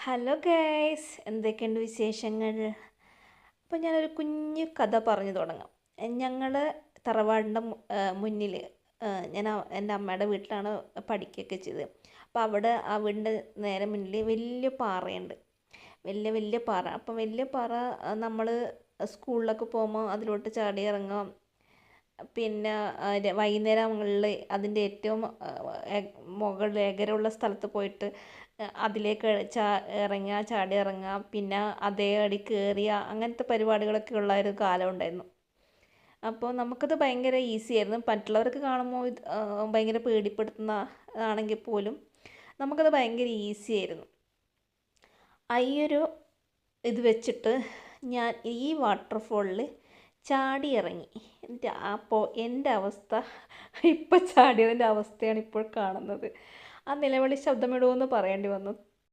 Hello guys, എന്തൊക്കെയുണ്ട് വിശേഷങ്ങൾ? അപ്പോൾ ഞാനൊരു കുഞ്ഞു കഥ പറഞ്ഞു തുടങ്ങാം. ഞങ്ങൾ തറവാടിൻ്റെ മുന്നിൽ ഞാൻ എൻ്റെ അമ്മയുടെ വീട്ടിലാണ് പഠിക്കുകയൊക്കെ ചെയ്തത്. അപ്പോൾ അവിടെ ആ വീടിൻ്റെ നേരെ മുന്നിൽ വലിയ പാറയുണ്ട്, വലിയ വലിയ പാറ. അപ്പം വലിയ പാറ നമ്മൾ സ്കൂളിലൊക്കെ പോകുമ്പോൾ അതിലോട്ട് ചാടി ഇറങ്ങാം. പിന്നെ വൈകുന്നേരങ്ങളിൽ അതിൻ്റെ ഏറ്റവും മുകളിൽ എകരമുള്ള സ്ഥലത്ത് പോയിട്ട് അതിലേക്ക് ഇറങ്ങുക, ചാടി ഇറങ്ങുക, പിന്നെ അതേ അടി കയറിയ അങ്ങനത്തെ പരിപാടികളൊക്കെ ഉള്ള ഒരു കാലം ഉണ്ടായിരുന്നു. അപ്പോൾ നമുക്കത് ഭയങ്കര ഈസി ആയിരുന്നു. മറ്റുള്ളവർക്ക് കാണുമ്പോൾ ഇത് ഭയങ്കര പേടിപ്പെടുത്തുന്നതാണെങ്കിൽ പോലും നമുക്കത് ഭയങ്കര ഈസി ആയിരുന്നു. ഈ ഒരു ഇത് വെച്ചിട്ട് ഞാൻ ഈ വാട്ടർഫോളിൽ ചാടി ഇറങ്ങി. അപ്പോൾ എൻ്റെ അവസ്ഥ ഇപ്പം ചാടിയതിൻ്റെ അവസ്ഥയാണ് ഇപ്പോൾ കാണുന്നത്. ആ നിലവിളി ശബ്ദമിടുമെന്ന് പറയേണ്ടി വന്നു.